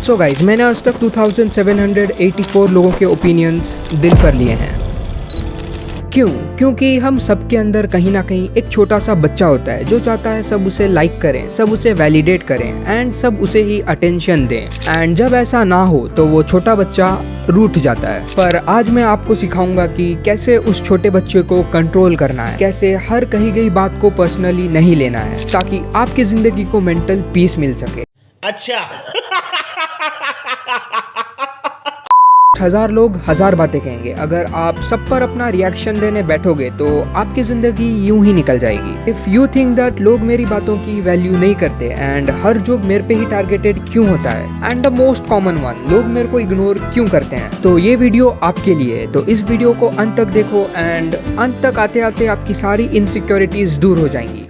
So guys, मैंने आज तक 2784 लोगों के ओपिनियंस दिल पर लिए हैं। क्यों? क्योंकि हम सबके अंदर कहीं ना कहीं एक छोटा सा बच्चा होता है जो चाहता है सब उसे लाइक करें, सब उसे वैलिडेट करें एंड सब उसे ही अटेंशन दें। एंड जब ऐसा ना हो तो वो छोटा बच्चा रूठ जाता है। पर आज मैं आपको सिखाऊंगा कि कैसे उस छोटे बच्चे को कंट्रोल करना है, कैसे हर कही गई बात को पर्सनली नहीं लेना है, ताकि आपकी जिंदगी को मेंटल पीस मिल सके। अच्छा। हजार लोग हजार बातें कहेंगे, अगर आप सब पर अपना रिएक्शन देने बैठोगे तो आपकी जिंदगी यूं ही निकल जाएगी। इफ यू थिंक दैट लोग मेरी बातों की वैल्यू नहीं करते एंड हर जोक मेरे पे ही टारगेटेड क्यों होता है, and the most common one, लोग मेरे को इग्नोर क्यों करते हैं, तो ये वीडियो आपके लिए है। तो इस वीडियो को अंत तक देखो एंड अंत तक आते आते आपकी सारी इनसिक्योरिटीज दूर हो जाएंगी।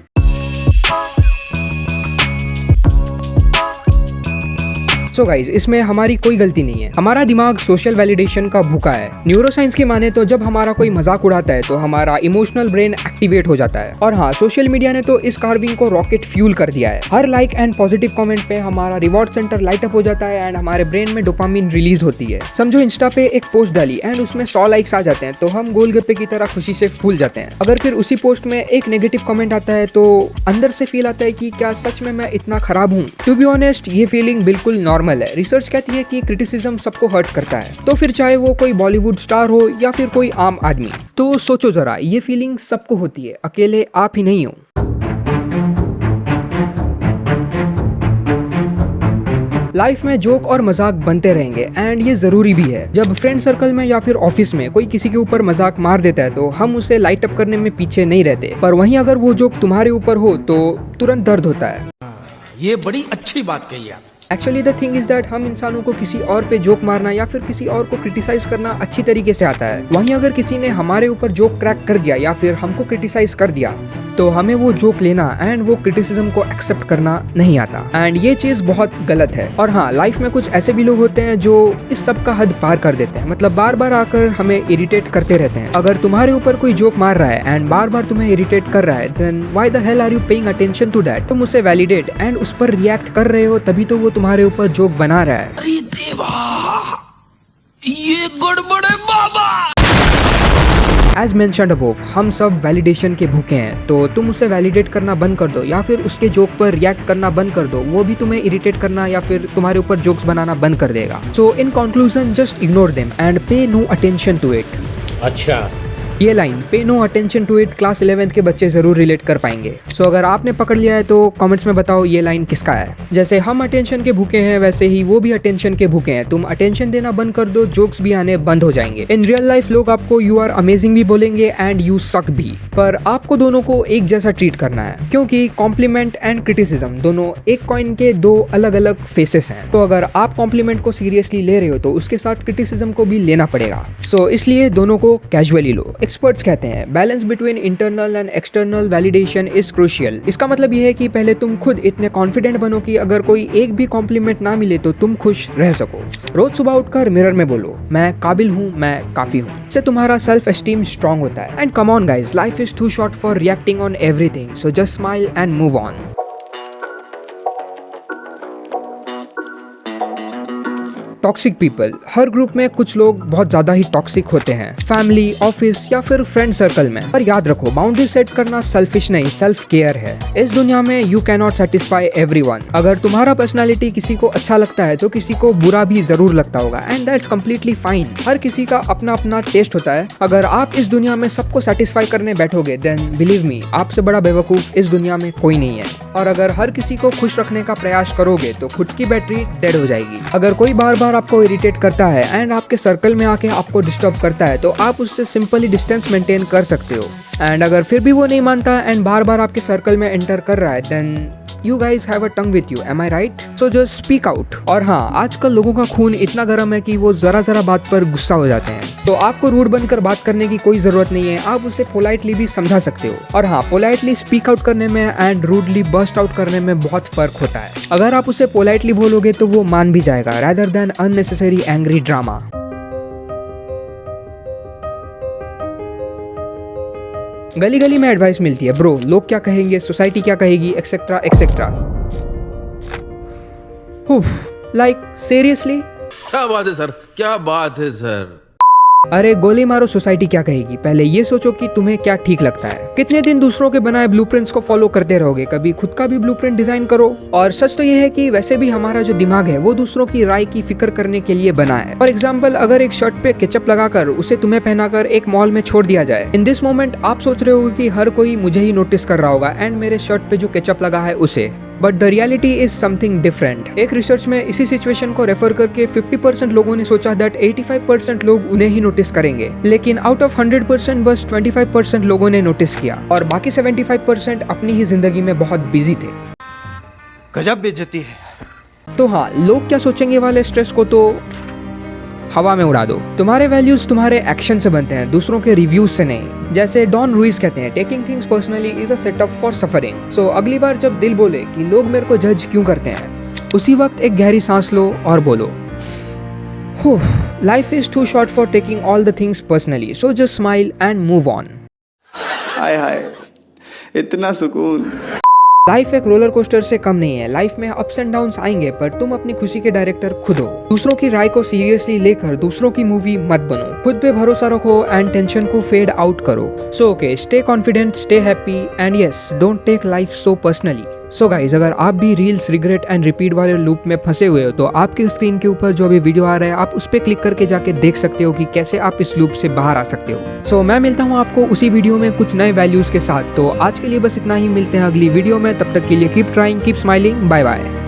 सो गाइज, इसमें हमारी कोई गलती नहीं है। हमारा दिमाग सोशल वैलिडेशन का भूखा है। न्यूरोसाइंस की माने तो जब हमारा कोई मजाक उड़ाता है तो हमारा इमोशनल ब्रेन एक्टिवेट हो जाता है। और हाँ, सोशल मीडिया ने तो इस कार्विंग को रॉकेट फ्यूल कर दिया है। हर लाइक एंड पॉजिटिव कमेंट पे हमारा रिवॉर्ड सेंटर लाइट अप हो जाता है एंड हमारे ब्रेन में डोपामिन रिलीज होती है। समझो इंस्टा पे एक पोस्ट डाली एंड उसमें 100 लाइक्स आ जाते हैं तो हम गोलगप्पे की तरह खुशी से फूल जाते हैं। अगर फिर उसी पोस्ट में एक नेगेटिव कमेंट आता है तो अंदर से फील आता है कि क्या सच में मैं इतना खराब हूँ। टू बी ऑनेस्ट, ये फीलिंग बिल्कुल नॉर्मल है। रिसर्च कहती है कि क्रिटिसिज्म सबको हर्ट करता है, तो फिर चाहे वो कोई बॉलीवुड स्टार हो या फिर कोई आम आदमी। तो सोचो जरा, ये फीलिंग सबको होती है, अकेले आप ही नहीं हो। लाइफ में जोक और मजाक बनते रहेंगे एंड ये जरूरी भी है। जब फ्रेंड सर्कल में या फिर ऑफिस में कोई किसी के ऊपर मजाक मार देता है तो हम उसे लाइट अप करने में पीछे नहीं रहते, पर वहीं अगर वो जोक तुम्हारे ऊपर हो तो तुरंत दर्द होता है। ये बड़ी अच्छी बात कही आप। Actually the thing is that हम इंसानों को किसी और पे जोक मारना या फिर किसी और को क्रिटिसाइज करना अच्छी तरीके से आता है। वहीं अगर किसी ने हमारे ऊपर जोक क्रैक कर दिया या फिर हमको क्रिटिसाइज कर दिया तो हमें वो जोक लेना एंड वो क्रिटिसिज्म को एक्सेप्ट करना नहीं आता, एंड ये चीज बहुत गलत है। और हाँ, लाइफ में कुछ ऐसे भी लोग होते हैं जो इस सब का हद पार कर देते हैं, मतलब बार बार आकर हमें इरिटेट करते रहते हैं। अगर तुम्हारे ऊपर कोई जोक मार रहा है एंड बार बार तुम्हें इरिटेट कर रहा है, then why the hell are you paying attention to that? तुम उसे वैलिडेट एंड उस पर रिएक्ट कर रहे हो, तभी तो वो तुम्हारे ऊपर जोक बना रहा है। अरे देवा, ये गड़बड़ है बाबा। एज मेंशन्ड अबोव, हम सब वैलिडेशन के भूखे हैं, तो तुम उसे वैलिडेट करना बंद कर दो या फिर उसके जोक पर रिएक्ट करना बंद कर दो। वो भी तुम्हें इरिटेट करना या फिर तुम्हारे ऊपर जोक्स बनाना बंद कर देगा। So in conclusion, just ignore them and pay no attention to it. अच्छा, ये लाइन पे no attention to it class 11th के बच्चे जरूर रिलेट कर पाएंगे। सो अगर आपने पकड़ लिया है तो कमेंट्स में बताओ ये लाइन किसका है। जैसे हम अटेंशन के भूखे हैं वैसे ही वो भी अटेंशन के भूखे हैं। तुम अटेंशन देना बंद कर दो, जोक्स भी आने बंद हो जाएंगे। इन रियल लाइफ लोग आपको यू आर अमेजिंग भी बोलेंगे एंड यू सक भी, पर आपको दोनों को एक जैसा ट्रीट करना है, क्योंकि कॉम्प्लीमेंट एंड क्रिटिसिज्म दोनों एक कॉइन के दो अलग अलग फेसेस हैं। तो अगर आप कॉम्प्लीमेंट को सीरियसली ले रहे हो तो उसके साथ क्रिटिसिज्म को भी लेना पड़ेगा। सो इसलिए दोनों को कैजुअली लो। एक्सपर्ट्स कहते हैं balance between internal and external validation is crucial. इसका मतलब ये है कि पहले तुम खुद इतने कॉन्फिडेंट बनो कि अगर कोई एक भी कॉम्प्लीमेंट ना मिले तो तुम खुश रह सको। रोज सुबह उठकर मिरर में बोलो, मैं काबिल हूँ, मैं काफी हूँ। इससे तुम्हारा सेल्फ एस्टीम स्ट्रॉन्ग होता है। And come on guys, life is too short for reacting on everything, so just smile and move on. Toxic people, हर ग्रुप में कुछ लोग बहुत ज्यादा ही टॉक्सिक होते हैं, फैमिली, ऑफिस या फिर फ्रेंड सर्कल में। पर याद रखो, बाउंड्री सेट करना सेल्फिश नहीं, सेल्फ केयर है। इस दुनिया में you can not satisfy everyone. अगर तुम्हारा पर्सनालिटी किसी को अच्छा लगता है तो किसी को बुरा भी जरूर लगता होगा, एंड दैट्स कम्प्लीटली फाइन। हर किसी का अपना अपना टेस्ट होता है। अगर आप इस दुनिया में सबको सेटिस्फाई करने बैठोगे देन बिलीव मी, आपसे बड़ा बेवकूफ इस दुनिया में कोई नहीं है। और अगर हर किसी को खुश रखने का प्रयास करोगे तो खुद की बैटरी डेड हो जाएगी। अगर कोई बार बार आपको इरिटेट करता है एंड आपके सर्कल में आके आपको डिस्टर्ब करता है तो आप उससे सिंपली डिस्टेंस मेंटेन कर सकते हो। एंड अगर फिर भी वो नहीं मानता एंड बार बार आपके सर्कल में एंटर कर रहा है, then you guys have a tongue with you, am I right? So just speak out। और हाँ, आजकल लोगों का खून इतना गर्म है कि वो जरा जरा बात पर गुस्सा हो जाते हैं। तो आपको रूड बनकर बात करने की कोई जरूरत नहीं है, आप उसे पोलाइटली भी समझा सकते हो। और हाँ, पोलाइटली स्पीक आउट करने में एंड रूडली बर्स्ट आउट करने में बहुत फर्क होता है। अगर आप उसे पोलाइटली बोलोगे तो वो मान भी जाएगा, rather than unnecessary angry drama। गली गली में एडवाइस मिलती है, ब्रो लोग क्या कहेंगे, सोसाइटी क्या कहेगी, एक्सेट्रा एक्सेट्रा। Like seriously? क्या बात है सर, क्या बात है सर। अरे गोली मारो, सोसाइटी क्या कहेगी? पहले ये सोचो कि तुम्हें क्या ठीक लगता है। कितने दिन दूसरों के बनाए ब्लूप्रिंट्स को फॉलो करते रहोगे? कभी खुद का भी ब्लूप्रिंट डिजाइन करो। और सच तो ये है कि वैसे भी हमारा जो दिमाग है वो दूसरों की राय की फिक्र करने के लिए बना है। फॉर एग्जाम्पल, अगर एक शर्ट पे केचप लगाकर उसे तुम्हें पहनाकर एक मॉल में छोड़ दिया जाए, इन दिस मोमेंट आप सोच रहे होगे कि हर कोई मुझे ही नोटिस कर रहा होगा एंड मेरे शर्ट पे जो केचप लगा है उसे। But the reality is something different. एक रिसर्च में इसी सिचुएशन को रेफर करके 50% लोगों ने सोचा दैट 85% लोग उन्हें ही नोटिस करेंगे, लेकिन आउट ऑफ 100% बस 25% लोगों ने नोटिस किया और बाकी 75% अपनी ही जिंदगी में बहुत बिजी थे। गजब बेइज्जती है। तो हाँ, लोग क्या सोचेंगे वाले स्ट्रेस को तो हवा में उड़ा दो। तुम्हारे वैल्यूज तुम्हारे एक्शन से बनते हैं, दूसरों के रिव्यूज से नहीं। जैसे डॉन रुइस कहते हैं, taking things personally is a setup for suffering. So अगली बार जब दिल बोले कि लोग मेरे को जज क्यों करते हैं, उसी वक्त एक गहरी सांस लो और बोलो, life is too short for taking all the things personally, so just smile and move on. हाय हाय, इतना सुकून। लाइफ एक रोलर कोस्टर से कम नहीं है। लाइफ में अप्स एंड डाउन्स आएंगे, पर तुम अपनी खुशी के डायरेक्टर खुद हो। दूसरों की राय को सीरियसली लेकर दूसरों की मूवी मत बनो। खुद पे भरोसा रखो एंड टेंशन को फेड आउट करो। So okay, stay confident, stay happy and yes, don't take life so personally. So guys, अगर आप भी रील्स, रिग्रेट एंड रिपीट वाले लूप में फंसे हुए हो तो आपके स्क्रीन के ऊपर जो अभी वीडियो आ रहा है आप उस पर क्लिक करके जाके देख सकते हो कि कैसे आप इस लूप से बाहर आ सकते हो। सो मैं मिलता हूँ आपको उसी वीडियो में कुछ नए वैल्यूज के साथ। तो आज के लिए बस इतना ही, मिलते हैं अगली वीडियो में। तब तक के लिए keep trying, keep smiling, bye bye.